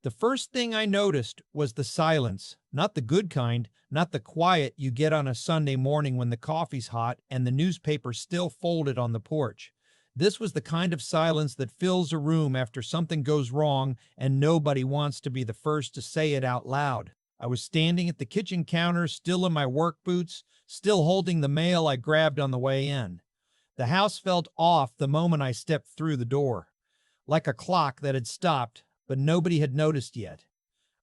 The first thing I noticed was the silence, not the good kind, not the quiet you get on a Sunday morning when the coffee's hot and the newspaper's still folded on the porch. This was the kind of silence that fills a room after something goes wrong and nobody wants to be the first to say it out loud. I was standing at the kitchen counter, still in my work boots, still holding the mail I grabbed on the way in. The house felt off the moment I stepped through the door, like a clock that had stopped, but nobody had noticed yet.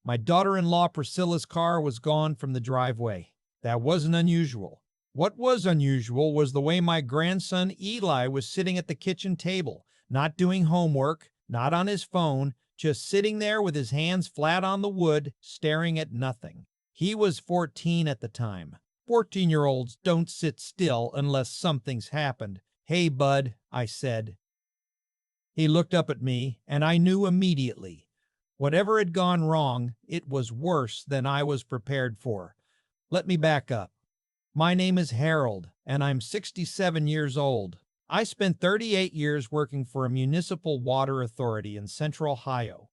My daughter-in-law Priscilla's car was gone from the driveway. That wasn't unusual. What was unusual was the way my grandson Eli was sitting at the kitchen table, not doing homework, not on his phone, just sitting there with his hands flat on the wood, staring at nothing. He was 14 at the time. 14-year-olds don't sit still unless something's happened. "Hey, bud," I said. He looked up at me, and I knew immediately. Whatever had gone wrong, it was worse than I was prepared for. Let me back up. My name is Harold, and I'm 67 years old. I spent 38 years working for a municipal water authority in Central Ohio.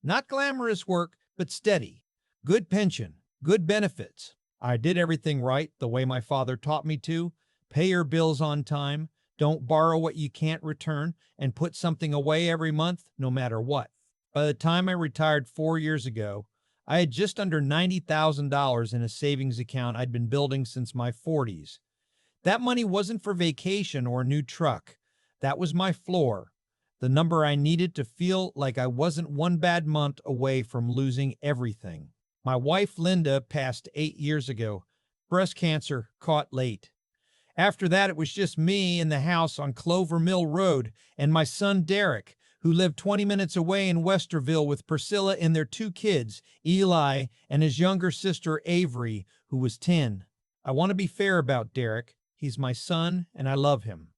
Not glamorous work, but steady. Good pension, good benefits. I did everything right, the way my father taught me to. Pay your bills on time, don't borrow what you can't return, and put something away every month, no matter what. By the time I retired 4 years ago, I had just under $90,000 in a savings account I'd been building since my 40s. That money wasn't for vacation or a new truck. That was my floor, the number I needed to feel like I wasn't one bad month away from losing everything. My wife, Linda, passed 8 years ago. Breast cancer, caught late. After that, it was just me in the house on Clover Mill Road and my son, Derek, who lived 20 minutes away in Westerville with Priscilla and their 2 kids, Eli and his younger sister, Avery, who was 10. I want to be fair about Derek. He's my son, and I love him.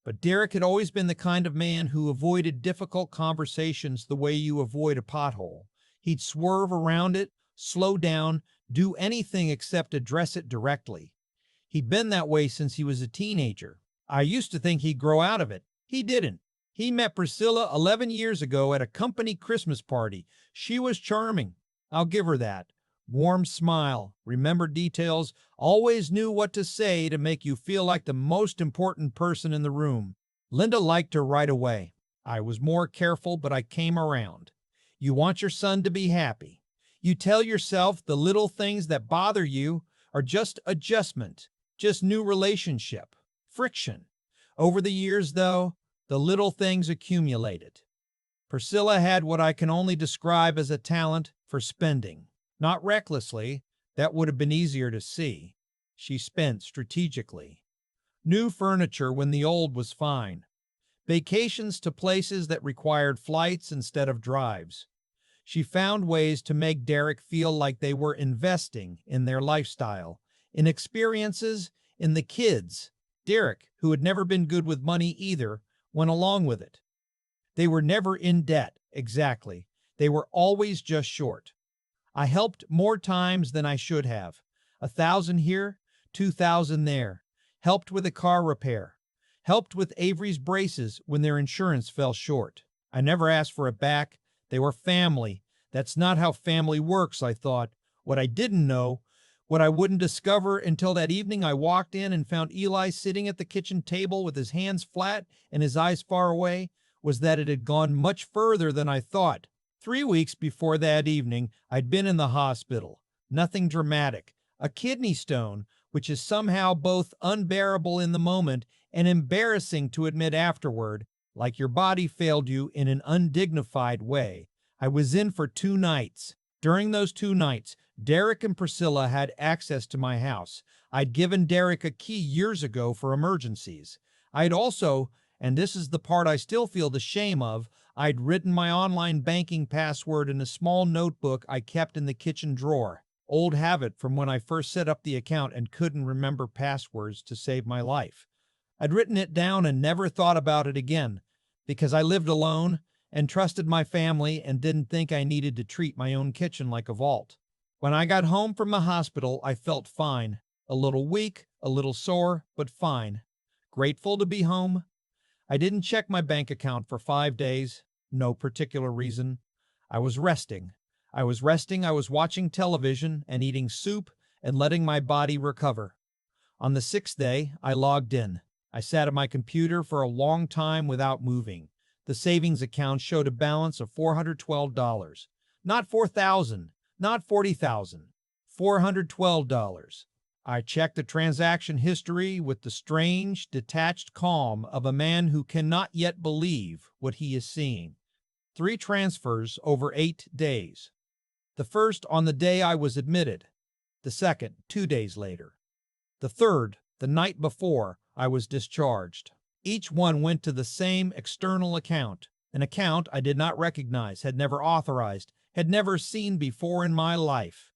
But Derek had always been the kind of man who avoided difficult conversations the way you avoid a pothole. He'd swerve around it, slow down, do anything except address it directly. He'd been that way since he was a teenager. I used to think he'd grow out of it. He didn't. He met Priscilla 11 years ago at a company Christmas party. She was charming. I'll give her that. Warm smile, remembered details, always knew what to say to make you feel like the most important person in the room. Linda liked her right away. I was more careful, but I came around. You want your son to be happy. You tell yourself the little things that bother you are just adjustment, just new relationship, friction. Over the years, though, the little things accumulated. Priscilla had what I can only describe as a talent for spending. Not recklessly, that would have been easier to see. She spent strategically. New furniture when the old was fine. Vacations to places that required flights instead of drives. She found ways to make Derek feel like they were investing in their lifestyle, in experiences, in the kids. Derek, who had never been good with money either, went along with it. They were never in debt, exactly. They were always just short. I helped more times than I should have. 1,000 here, 2,000 there. Helped with a car repair. Helped with Avery's braces when their insurance fell short. I never asked for it back. They were family. That's not how family works, I thought. What I didn't know, what I wouldn't discover until that evening I walked in and found Eli sitting at the kitchen table with his hands flat and his eyes far away, was that it had gone much further than I thought. 3 weeks before that evening, I'd been in the hospital. Nothing dramatic. A kidney stone, which is somehow both unbearable in the moment and embarrassing to admit afterward, like your body failed you in an undignified way. I was in for 2 nights. During those 2 nights, Derek and Priscilla had access to my house. I'd given Derek a key years ago for emergencies. I'd also, and this is the part I still feel the shame of, I'd written my online banking password in a small notebook I kept in the kitchen drawer. Old habit from when I first set up the account and couldn't remember passwords to save my life. I'd written it down and never thought about it again, because I lived alone and trusted my family and didn't think I needed to treat my own kitchen like a vault. When I got home from the hospital, I felt fine. A little weak, a little sore, but fine. Grateful to be home. I didn't check my bank account for 5 days. No particular reason. I was resting. I was watching television and eating soup and letting my body recover. On the sixth day, I logged in. I sat at my computer for a long time without moving. The savings account showed a balance of $412. Not $4,000, not $40,000, $412. I checked the transaction history with the strange, detached calm of a man who cannot yet believe what he is seeing. 3 transfers over 8 days. The first on the day I was admitted. The second, 2 days later. The third, the night before I was discharged. Each one went to the same external account, an account I did not recognize, had never authorized, had never seen before in my life.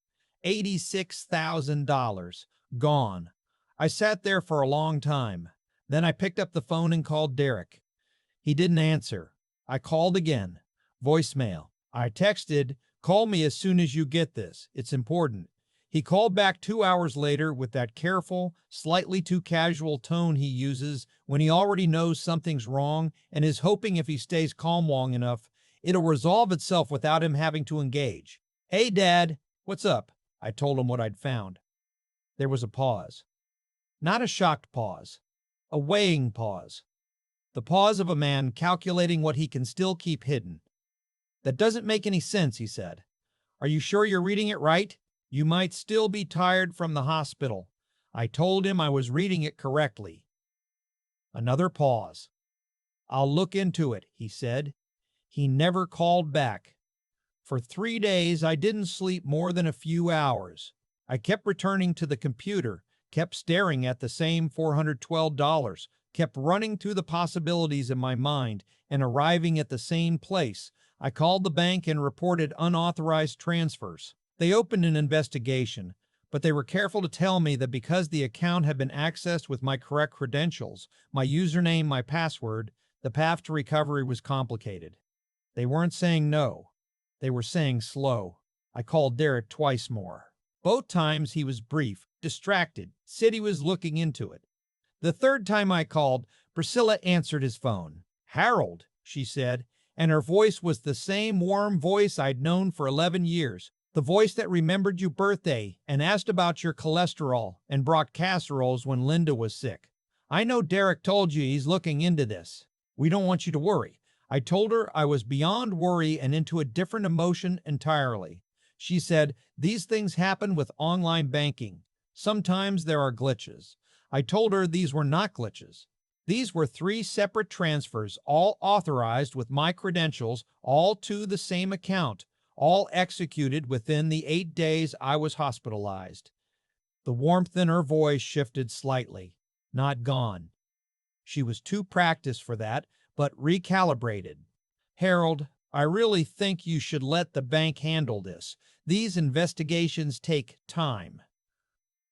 $86,000 gone. I sat there for a long time. Then I picked up the phone and called Derek. He didn't answer. I called again. Voicemail. I texted, "Call me as soon as you get this. It's important." He called back 2 hours later with that careful, slightly too casual tone he uses when he already knows something's wrong and is hoping if he stays calm long enough, it'll resolve itself without him having to engage. "Hey, Dad, what's up?" I told him what I'd found. There was a pause. Not a shocked pause. A weighing pause. The pause of a man calculating what he can still keep hidden. "That doesn't make any sense," he said. "Are you sure you're reading it right? You might still be tired from the hospital." I told him I was reading it correctly. Another pause. "I'll look into it," he said. He never called back. For 3 days, I didn't sleep more than a few hours. I kept returning to the computer, kept staring at the same $412, kept running through the possibilities in my mind and arriving at the same place. I called the bank and reported unauthorized transfers. They opened an investigation, but they were careful to tell me that because the account had been accessed with my correct credentials, my username, my password, the path to recovery was complicated. They weren't saying no. They were saying slow. I called Derek twice more. Both times he was brief, distracted, said he was looking into it. The third time I called, Priscilla answered his phone. "Harold," she said, and her voice was the same warm voice I'd known for 11 years. The voice that remembered your birthday and asked about your cholesterol and brought casseroles when Linda was sick. "I know Derek told you he's looking into this. We don't want you to worry." I told her I was beyond worry and into a different emotion entirely. She said, "These things happen with online banking. Sometimes there are glitches." I told her these were not glitches. These were 3 separate transfers, all authorized with my credentials, all to the same account, all executed within the 8 days I was hospitalized. The warmth in her voice shifted slightly. Not gone. She was too practiced for that, but recalibrated. "Harold, I really think you should let the bank handle this. These investigations take time."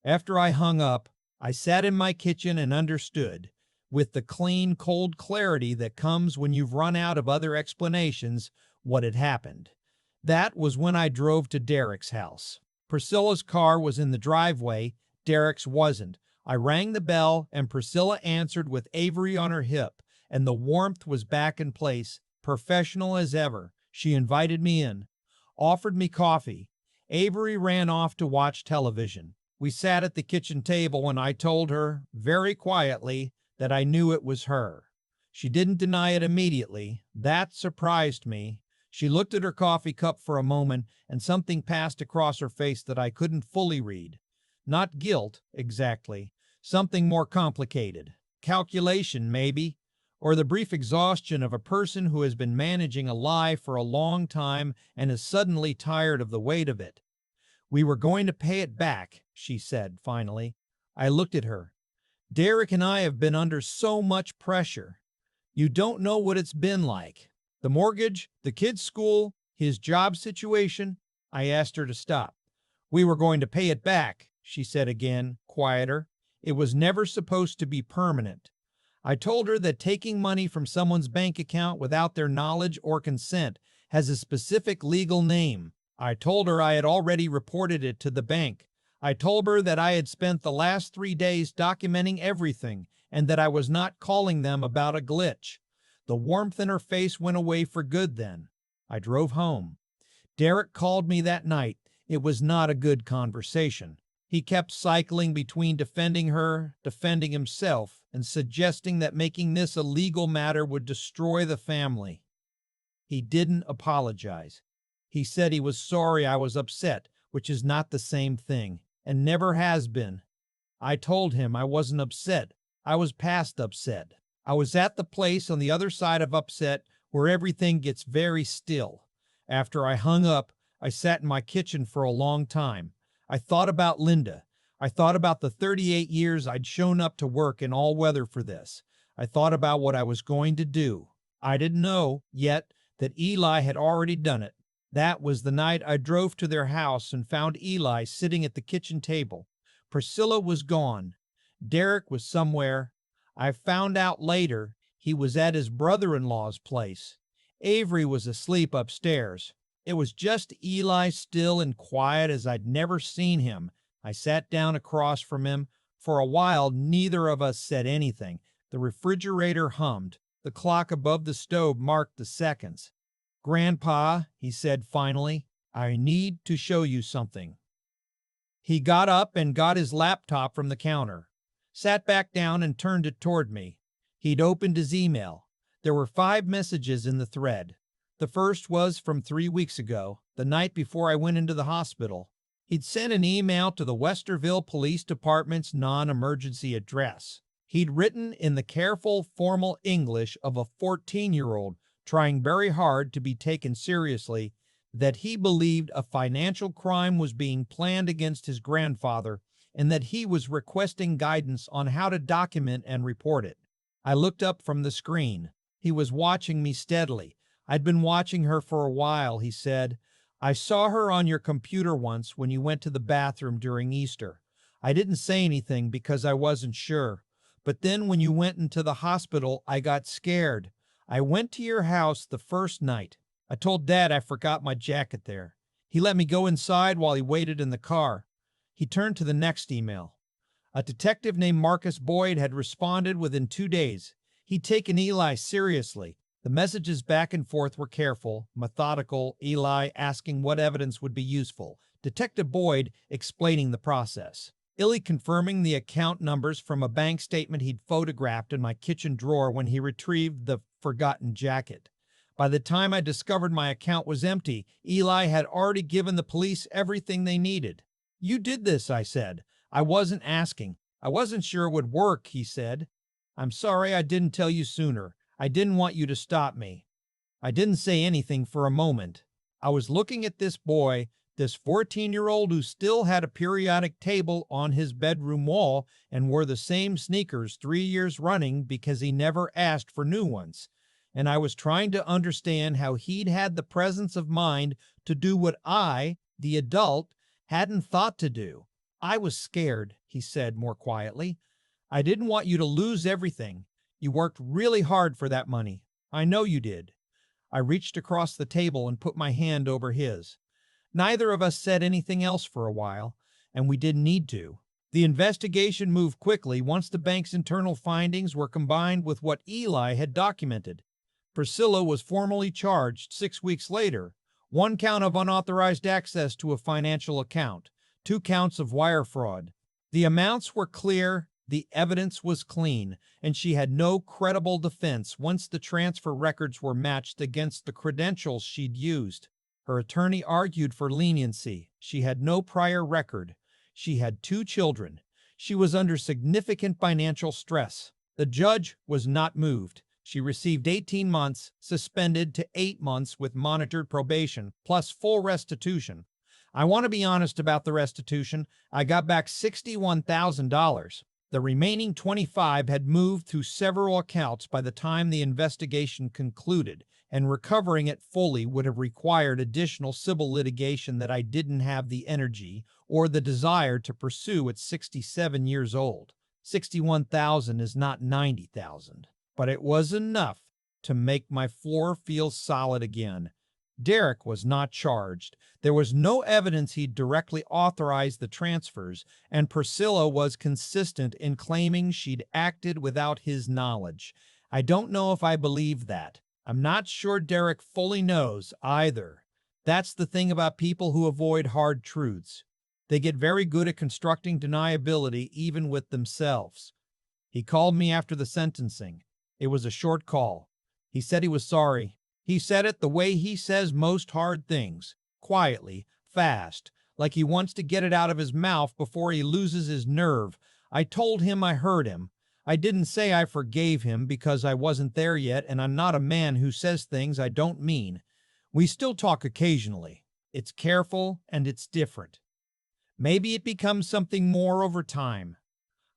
After I hung up, I sat in my kitchen and understood, with the clean, cold clarity that comes when you've run out of other explanations, what had happened. That was when I drove to Derek's house. Priscilla's car was in the driveway, Derek's wasn't. I rang the bell, and Priscilla answered with Avery on her hip, and the warmth was back in place, professional as ever. She invited me in, offered me coffee. Avery ran off to watch television. We sat at the kitchen table and I told her, very quietly, that I knew it was her. She didn't deny it immediately. That surprised me. She looked at her coffee cup for a moment, and something passed across her face that I couldn't fully read. Not guilt, exactly. Something more complicated. Calculation, maybe. Or the brief exhaustion of a person who has been managing a lie for a long time and is suddenly tired of the weight of it. "We were going to pay it back," she said finally. I looked at her. "Derek and I have been under so much pressure. You don't know what it's been like. The mortgage, the kids' school, his job situation." I asked her to stop. "We were going to pay it back," she said again, quieter. "It was never supposed to be permanent." I told her that taking money from someone's bank account without their knowledge or consent has a specific legal name. I told her I had already reported it to the bank. I told her that I had spent the last 3 days documenting everything and that I was not calling them about a glitch. The warmth in her face went away for good then. I drove home. Derek called me that night. It was not a good conversation. He kept cycling between defending her, defending himself, and suggesting that making this a legal matter would destroy the family. He didn't apologize. He said he was sorry I was upset, which is not the same thing, and never has been. I told him I wasn't upset. I was past upset. I was at the place on the other side of upset where everything gets very still. After I hung up, I sat in my kitchen for a long time. I thought about Linda. I thought about the 38 years I'd shown up to work in all weather for this. I thought about what I was going to do. I didn't know yet that Eli had already done it. That was the night I drove to their house and found Eli sitting at the kitchen table. Priscilla was gone. Derek was somewhere. I found out later he was at his brother-in-law's place. Avery was asleep upstairs. It was just Eli, still and quiet as I'd never seen him. I sat down across from him. For a while, neither of us said anything. The refrigerator hummed. The clock above the stove marked the seconds. "Grandpa," he said finally, "I need to show you something." He got up and got his laptop from the counter, sat back down and turned it toward me. He'd opened his email. There were 5 messages in the thread. The first was from 3 weeks ago, the night before I went into the hospital. He'd sent an email to the Westerville Police Department's non-emergency address. He'd written in the careful, formal English of a 14-year-old trying very hard to be taken seriously that he believed a financial crime was being planned against his grandfather and that he was requesting guidance on how to document and report it. I looked up from the screen. He was watching me steadily. "I'd been watching her for a while," he said. "I saw her on your computer once when you went to the bathroom during Easter. I didn't say anything because I wasn't sure. But then when you went into the hospital, I got scared. I went to your house the first night. I told Dad I forgot my jacket there. He let me go inside while he waited in the car." He turned to the next email. A detective named Marcus Boyd had responded within 2 days. He'd taken Eli seriously. The messages back and forth were careful, methodical, Eli asking what evidence would be useful, Detective Boyd explaining the process. Illy confirming the account numbers from a bank statement he'd photographed in my kitchen drawer when he retrieved the forgotten jacket. By the time I discovered my account was empty, Eli had already given the police everything they needed. "You did this," I said. "I wasn't asking. I wasn't sure it would work," he said. "I'm sorry I didn't tell you sooner. I didn't want you to stop me." I didn't say anything for a moment. I was looking at this boy, this 14-year-old who still had a periodic table on his bedroom wall and wore the same sneakers 3 years running because he never asked for new ones. And I was trying to understand how he'd had the presence of mind to do what I, the adult, hadn't thought to do. "I was scared," he said more quietly. "I didn't want you to lose everything. You worked really hard for that money. I know you did." I reached across the table and put my hand over his. Neither of us said anything else for a while, and we didn't need to. The investigation moved quickly once the bank's internal findings were combined with what Eli had documented. Priscilla was formally charged 6 weeks later. 1 count of unauthorized access to a financial account, 2 counts of wire fraud. The amounts were clear, the evidence was clean, and she had no credible defense once the transfer records were matched against the credentials she'd used. Her attorney argued for leniency. She had no prior record. She had 2 children. She was under significant financial stress. The judge was not moved. She received 18 months, suspended to 8 months with monitored probation, plus full restitution. I want to be honest about the restitution. I got back $61,000. The remaining 25 had moved through several accounts by the time the investigation concluded, and recovering it fully would have required additional civil litigation that I didn't have the energy or the desire to pursue at 67 years old. 61,000 is not 90,000. But it was enough to make my floor feel solid again. Derek was not charged. There was no evidence he'd directly authorized the transfers, and Priscilla was consistent in claiming she'd acted without his knowledge. I don't know if I believe that. I'm not sure Derek fully knows either. That's the thing about people who avoid hard truths. They get very good at constructing deniability even with themselves. He called me after the sentencing. It was a short call. He said he was sorry. He said it the way he says most hard things, quietly, fast, like he wants to get it out of his mouth before he loses his nerve. I told him I heard him. I didn't say I forgave him because I wasn't there yet, and I'm not a man who says things I don't mean. We still talk occasionally. It's careful and it's different. Maybe it becomes something more over time.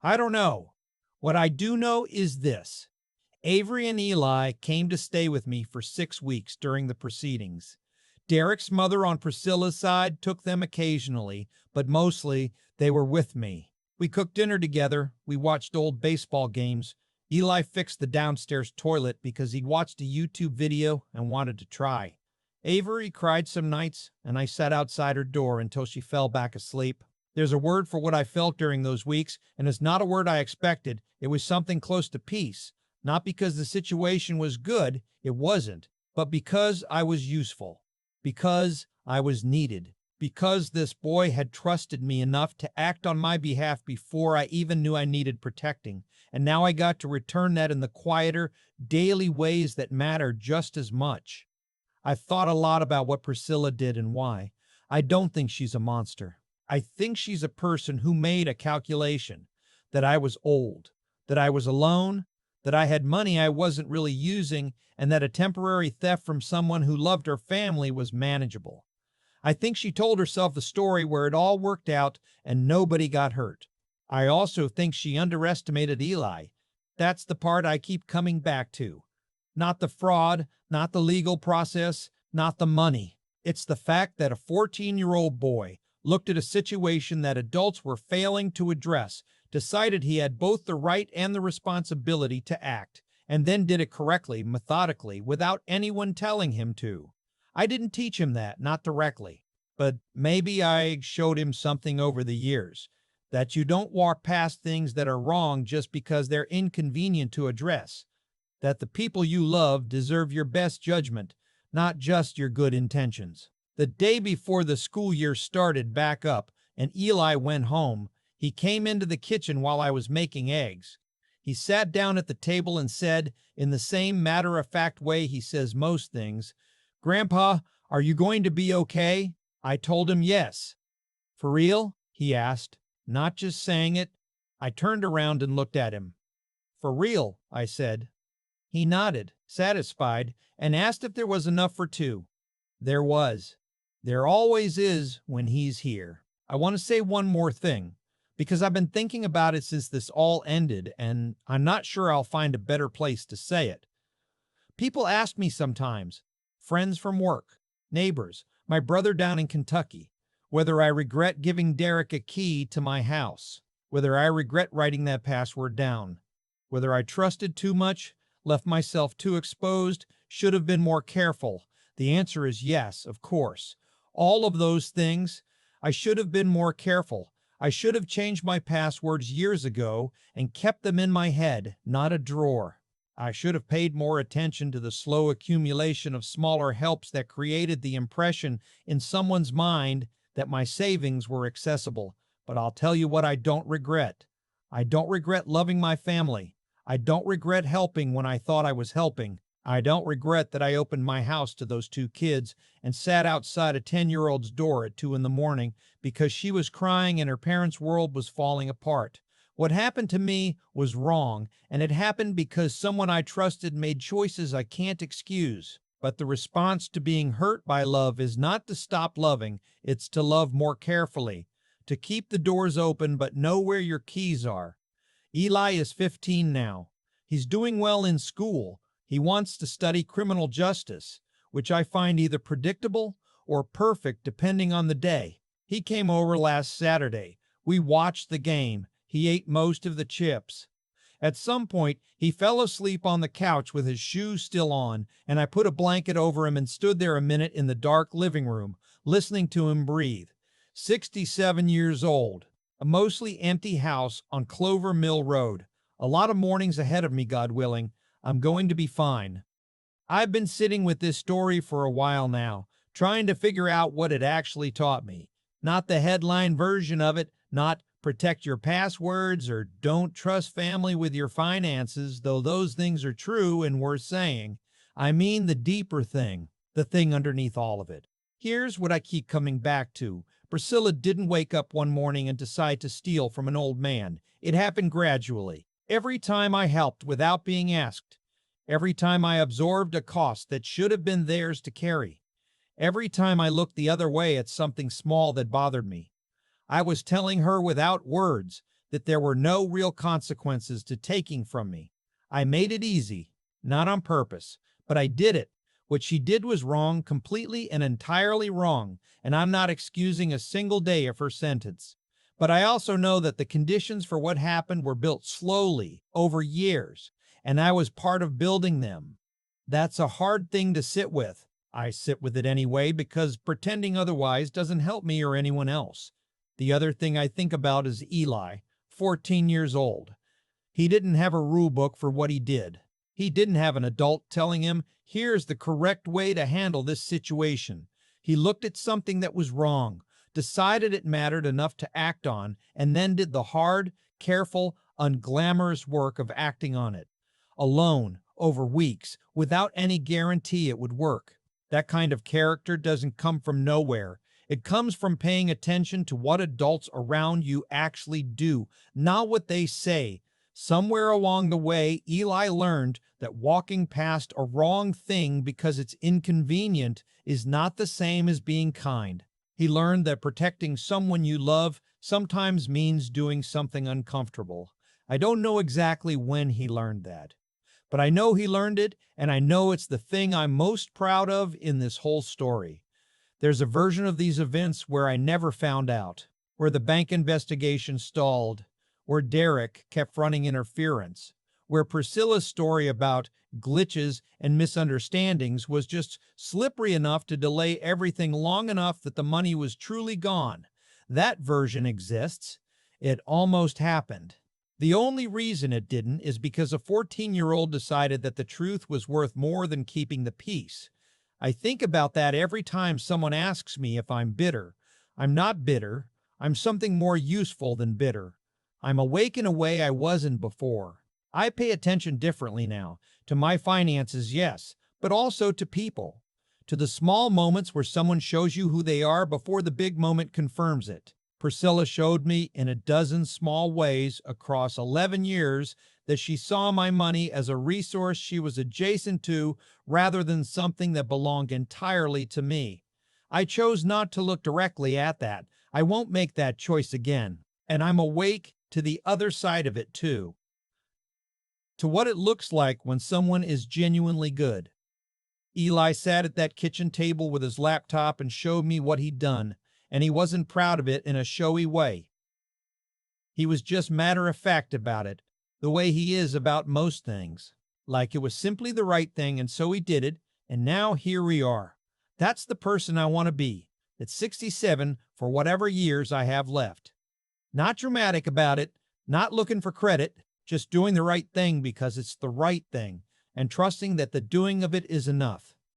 I don't know. What I do know is this. Avery and Eli came to stay with me for 6 weeks during the proceedings. Derek's mother on Priscilla's side took them occasionally, but mostly they were with me. We cooked dinner together, we watched old baseball games. Eli fixed the downstairs toilet because he'd watched a YouTube video and wanted to try. Avery cried some nights, and I sat outside her door until she fell back asleep. There's a word for what I felt during those weeks, and it's not a word I expected. It was something close to peace. Not because the situation was good, it wasn't, but because I was useful. Because I was needed. Because this boy had trusted me enough to act on my behalf before I even knew I needed protecting. And now I got to return that in the quieter, daily ways that matter just as much. I've thought a lot about what Priscilla did and why. I don't think she's a monster. I think she's a person who made a calculation. That I was old. That I was alone. That I had money I wasn't really using. And that a temporary theft from someone who loved her family was manageable. I think she told herself the story where it all worked out and nobody got hurt. I also think she underestimated Eli. That's the part I keep coming back to. Not the fraud, not the legal process, not the money. It's the fact that a 14-year-old boy looked at a situation that adults were failing to address, decided he had both the right and the responsibility to act, and then did it correctly, methodically, without anyone telling him to. I didn't teach him that, not directly, but maybe I showed him something over the years, that you don't walk past things that are wrong just because they're inconvenient to address, that the people you love deserve your best judgment, not just your good intentions. The day before the school year started back up and Eli went home, he came into the kitchen while I was making eggs. He sat down at the table and said, in the same matter-of-fact way he says most things, "Grandpa, are you going to be okay?" I told him yes. "For real?" he asked, not just saying it. I turned around and looked at him. "For real," I said. He nodded, satisfied, and asked if there was enough for two. There was. There always is when he's here. I want to say one more thing, because I've been thinking about it since this all ended, and I'm not sure I'll find a better place to say it. People ask me sometimes, friends from work, neighbors, my brother down in Kentucky, whether I regret giving Derek a key to my house, whether I regret writing that password down, whether I trusted too much, left myself too exposed, should have been more careful. The answer is yes, of course. All of those things. I should have been more careful. I should have changed my passwords years ago and kept them in my head, not a drawer. I should have paid more attention to the slow accumulation of smaller helps that created the impression in someone's mind that my savings were accessible. But I'll tell you what I don't regret. I don't regret loving my family. I don't regret helping when I thought I was helping. I don't regret that I opened my house to those two kids and sat outside a 10-year-old's door at 2 in the morning because she was crying and her parents' world was falling apart. What happened to me was wrong, and it happened because someone I trusted made choices I can't excuse. But the response to being hurt by love is not to stop loving, it's to love more carefully, to keep the doors open but know where your keys are. Eli is 15 now. He's doing well in school. He wants to study criminal justice, which I find either predictable or perfect depending on the day. He came over last Saturday. We watched the game. He ate most of the chips. At some point, he fell asleep on the couch with his shoes still on, and I put a blanket over him and stood there a minute in the dark living room, listening to him breathe. 67 years old. A mostly empty house on Clover Mill Road. A lot of mornings ahead of me, God willing. I'm going to be fine. I've been sitting with this story for a while now, trying to figure out what it actually taught me. Not the headline version of it, not protect your passwords or don't trust family with your finances, though those things are true and worth saying. I mean the deeper thing, the thing underneath all of it. Here's what I keep coming back to. Priscilla didn't wake up one morning and decide to steal from an old man. It happened gradually. Every time I helped without being asked. Every time I absorbed a cost that should have been theirs to carry. Every time I looked the other way at something small that bothered me. I was telling her without words that there were no real consequences to taking from me. I made it easy, not on purpose, but I did it. What she did was wrong, completely and entirely wrong, and I'm not excusing a single day of her sentence. But I also know that the conditions for what happened were built slowly, over years, and I was part of building them. That's a hard thing to sit with. I sit with it anyway because pretending otherwise doesn't help me or anyone else. The other thing I think about is Eli, 14 years old. He didn't have a rule book for what he did. He didn't have an adult telling him, here's the correct way to handle this situation. He looked at something that was wrong, decided it mattered enough to act on, and then did the hard, careful, unglamorous work of acting on it. Alone, over weeks, without any guarantee it would work. That kind of character doesn't come from nowhere. It comes from paying attention to what adults around you actually do, not what they say. Somewhere along the way, Eli learned that walking past a wrong thing because it's inconvenient is not the same as being kind. He learned that protecting someone you love sometimes means doing something uncomfortable. I don't know exactly when he learned that, but I know he learned it, and I know it's the thing I'm most proud of in this whole story. There's a version of these events where I never found out, where the bank investigation stalled, where Derek kept running interference, where Priscilla's story about glitches and misunderstandings was just slippery enough to delay everything long enough that the money was truly gone. That version exists. It almost happened. The only reason it didn't is because a 14-year-old decided that the truth was worth more than keeping the peace. I think about that every time someone asks me if I'm bitter. I'm not bitter. I'm something more useful than bitter. I'm awake in a way I wasn't before. I pay attention differently now. To my finances, yes, but also to people. To the small moments where someone shows you who they are before the big moment confirms it. Priscilla showed me in a dozen small ways across 11 years that she saw my money as a resource she was adjacent to rather than something that belonged entirely to me. I chose not to look directly at that. I won't make that choice again. And I'm awake to the other side of it too. To what it looks like when someone is genuinely good. Eli sat at that kitchen table with his laptop and showed me what he'd done, and he wasn't proud of it in a showy way. He was just matter-of-fact about it, the way he is about most things. Like it was simply the right thing, and so he did it, and now here we are. That's the person I want to be, at 67 for whatever years I have left. Not dramatic about it, not looking for credit, just doing the right thing because it's the right thing, and trusting that the doing of it is enough.